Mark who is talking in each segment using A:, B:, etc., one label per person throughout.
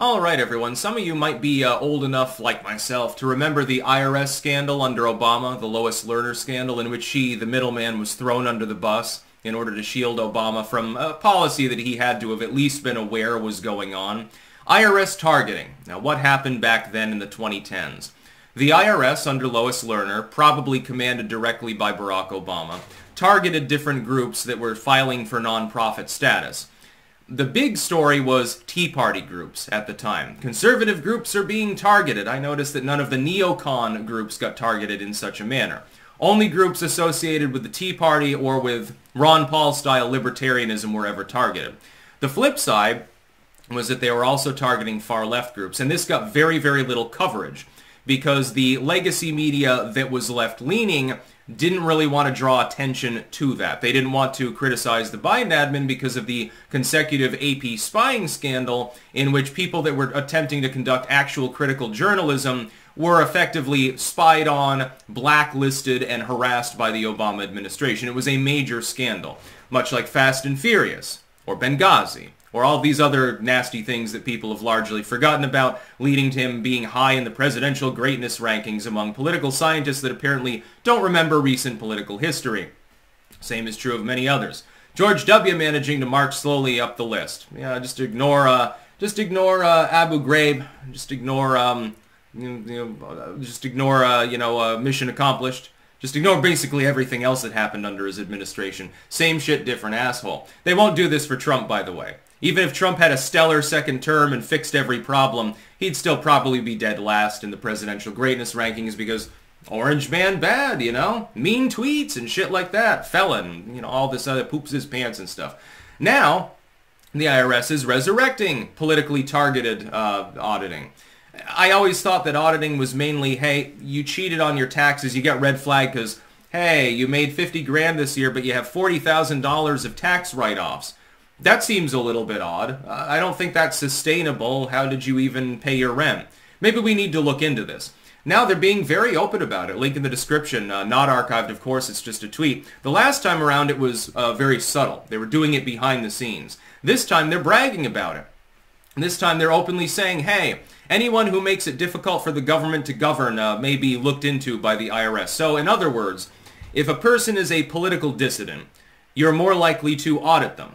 A: Alright everyone, some of you might be old enough, like myself, to remember the IRS scandal under Obama, the Lois Lerner scandal, in which she, the middleman, was thrown under the bus in order to shield Obama from a policy that he had to have at least been aware was going on. IRS targeting. Now what happened back then in the 2010s? The IRS under Lois Lerner, probably commanded directly by Barack Obama, targeted different groups that were filing for nonprofit status. The big story was Tea Party groups at the time. Conservative groups are being targeted. I noticed that none of the neocon groups got targeted in such a manner. Only groups associated with the Tea Party or with Ron Paul-style libertarianism were ever targeted. The flip side was that they were also targeting far-left groups, and this got very, very little coverage because the legacy media that was left-leaning didn't really want to draw attention to that. They didn't want to criticize the Biden admin because of the consecutive AP spying scandal in which people that were attempting to conduct actual critical journalism were effectively spied on, blacklisted, and harassed by the Obama administration. It was a major scandal, much like Fast and Furious, or Benghazi, or all these other nasty things that people have largely forgotten about, leading to him being high in the presidential greatness rankings among political scientists that apparently don't remember recent political history. Same is true of many others. George W. managing to march slowly up the list. Yeah, just ignore Abu Ghraib, just ignore mission accomplished. Just ignore basically everything else that happened under his administration. Same shit, different asshole. They won't do this for Trump, by the way. Even if Trump had a stellar second term and fixed every problem, he'd still probably be dead last in the presidential greatness rankings because orange man bad, you know? Mean tweets and shit like that. Felon, you know, all this other poops his pants and stuff. Now, the IRS is resurrecting politically targeted auditing. I always thought that auditing was mainly, hey, you cheated on your taxes, you got red flagged because, hey, you made 50 grand this year, but you have $40,000 of tax write-offs. That seems a little bit odd. I don't think that's sustainable. How did you even pay your rent? Maybe we need to look into this. Now they're being very open about it. Link in the description. Not archived, of course. It's just a tweet. The last time around it was very subtle. They were doing it behind the scenes. This time they're bragging about it. This time they're openly saying, hey, anyone who makes it difficult for the government to govern may be looked into by the IRS. So in other words, if a person is a political dissident, you're more likely to audit them.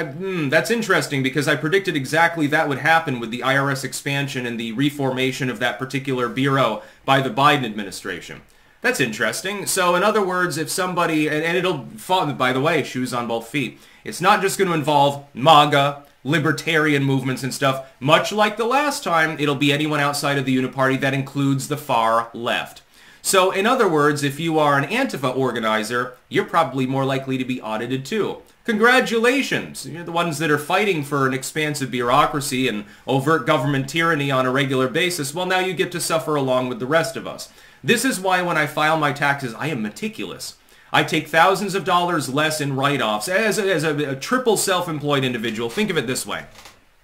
A: That's interesting because I predicted exactly that would happen with the IRS expansion and the reformation of that particular bureau by the Biden administration. That's interesting. So in other words, if somebody, and it'll fall, by the way, shoes on both feet, it's not just going to involve MAGA, libertarian movements and stuff. Much like the last time, it'll be anyone outside of the Uniparty that includes the far left. So in other words, if you are an Antifa organizer, you're probably more likely to be audited too. Congratulations! You're the ones that are fighting for an expansive bureaucracy and overt government tyranny on a regular basis. Well, now you get to suffer along with the rest of us. This is why when I file my taxes, I am meticulous. I take thousands of dollars less in write-offs. As a triple self-employed individual, think of it this way.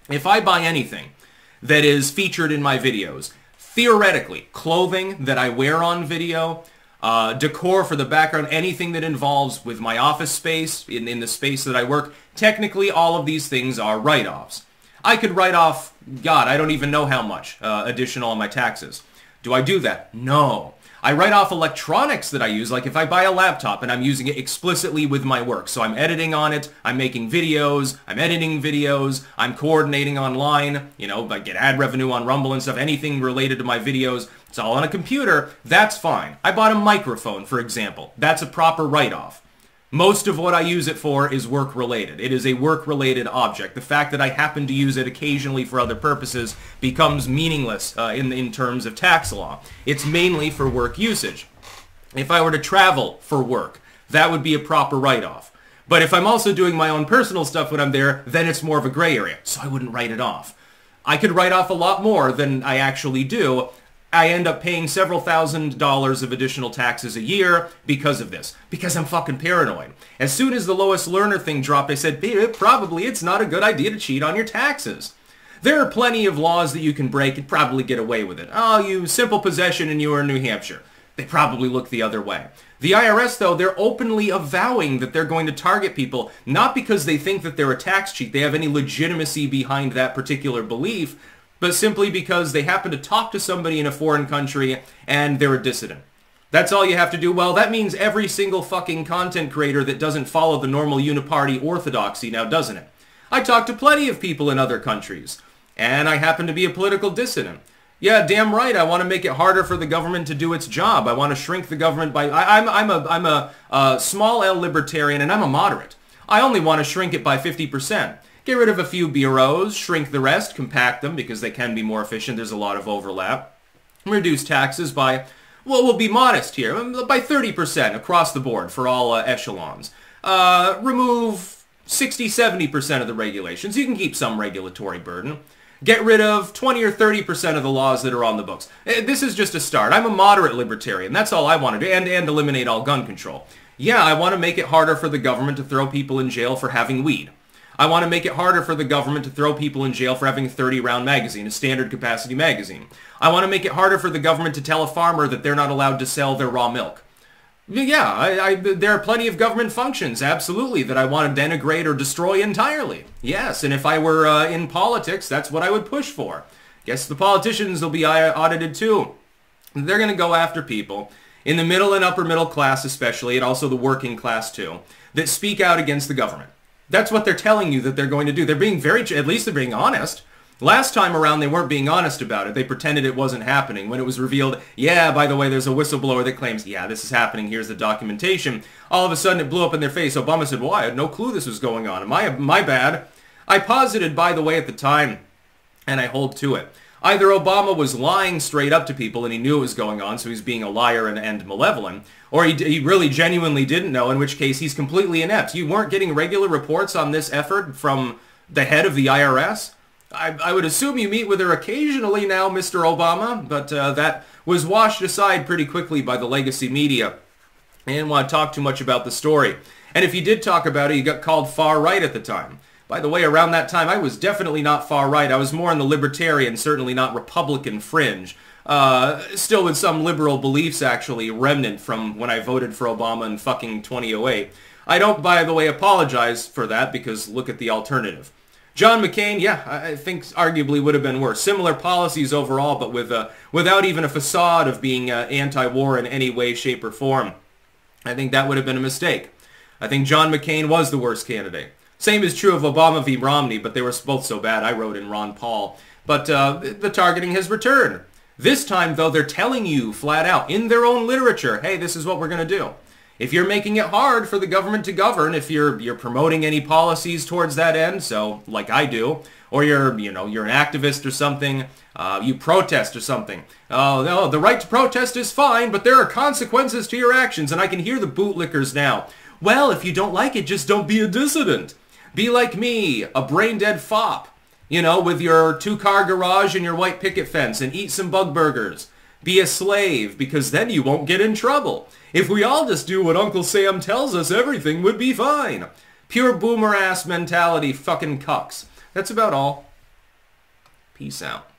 A: If I buy anything that is featured in my videos, theoretically, clothing that I wear on video, decor for the background, anything that involves with my office space, in the space that I work, technically all of these things are write-offs. I could write off, God, I don't even know how much additional on my taxes. Do I do that? No. I write off electronics that I use, like if I buy a laptop and I'm using it explicitly with my work. So I'm editing on it, I'm making videos, I'm editing videos, I'm coordinating online, you know, I get ad revenue on Rumble and stuff, anything related to my videos. It's all on a computer. That's fine. I bought a microphone, for example. That's a proper write-off. Most of what I use it for is work-related. It is a work-related object. The fact that I happen to use it occasionally for other purposes becomes meaningless in terms of tax law. It's mainly for work usage. If I were to travel for work, that would be a proper write-off. But if I'm also doing my own personal stuff when I'm there, then it's more of a gray area, so I wouldn't write it off. I could write off a lot more than I actually do. I end up paying several $1,000s of additional taxes a year because of this. Because I'm fucking paranoid. As soon as the Lois Lerner thing dropped, I said, probably it's not a good idea to cheat on your taxes. There are plenty of laws that you can break and probably get away with it. Oh, you simple possession and you are in New Hampshire. they probably look the other way. The IRS, though, they're openly avowing that they're going to target people, not because they think that they're a tax cheat, they have any legitimacy behind that particular belief, but simply because they happen to talk to somebody in a foreign country and they're a dissident. That's all you have to do. Well, that means every single fucking content creator that doesn't follow the normal uniparty orthodoxy now, doesn't it? I talk to plenty of people in other countries, and I happen to be a political dissident. Yeah, damn right. I want to make it harder for the government to do its job. I want to shrink the government by... I'm a small L libertarian, and I'm a moderate. I only want to shrink it by 50%. Get rid of a few bureaus, shrink the rest, compact them because they can be more efficient. There's a lot of overlap. Reduce taxes by... Well, we'll be modest here, by 30% across the board for all echelons. Remove 60-70% of the regulations. You can keep some regulatory burden. Get rid of 20 or 30% of the laws that are on the books. This is just a start. I'm a moderate libertarian. That's all I want to do, and eliminate all gun control. Yeah, I want to make it harder for the government to throw people in jail for having weed. I want to make it harder for the government to throw people in jail for having a 30-round magazine, a standard capacity magazine. I want to make it harder for the government to tell a farmer that they're not allowed to sell their raw milk. Yeah, there are plenty of government functions, absolutely, that I want to denigrate or destroy entirely. Yes, and if I were in politics, that's what I would push for. Guess the politicians will be audited too. They're going to go after people, in the middle and upper middle class especially, and also the working class too, that speak out against the government. That's what they're telling you that they're going to do. They're being at least they're being honest. Last time around, they weren't being honest about it. They pretended it wasn't happening. When it was revealed, yeah, by the way, there's a whistleblower that claims, yeah, this is happening, here's the documentation. All of a sudden, it blew up in their face. Obama said, well, I had no clue this was going on. My bad. I posited, by the way, at the time, and I hold to it. Either Obama was lying straight up to people and he knew it was going on, so he's being a liar and malevolent, or he really genuinely didn't know, in which case he's completely inept. You weren't getting regular reports on this effort from the head of the IRS? I would assume you meet with her occasionally now, Mr. Obama, but that was washed aside pretty quickly by the legacy media. They didn't want to talk too much about the story. And if you did talk about it, you got called far right at the time. By the way, around that time, I was definitely not far right. I was more on the libertarian, certainly not Republican fringe. Still with some liberal beliefs, actually, remnant from when I voted for Obama in fucking 2008. I don't, by the way, apologize for that, because look at the alternative. John McCain, yeah, I think arguably would have been worse. Similar policies overall, but without even a facade of being anti-war in any way, shape, or form. I think that would have been a mistake. I think John McCain was the worst candidate. Same is true of Obama v. Romney, but they were both so bad. I wrote in Ron Paul. But the targeting has returned. This time, though, they're telling you flat out in their own literature, hey, this is what we're going to do. If you're making it hard for the government to govern, if you're promoting any policies towards that end, so like I do, or you're an activist or something, you protest or something. Oh, no, the right to protest is fine, but there are consequences to your actions, and I can hear the bootlickers now. Well, if you don't like it, just don't be a dissident. Be like me, a brain-dead fop, with your two-car garage and your white picket fence, and eat some bug burgers. Be a slave, because then you won't get in trouble. If we all just do what Uncle Sam tells us, everything would be fine. Pure boomer-ass mentality, fucking cucks. That's about all. Peace out.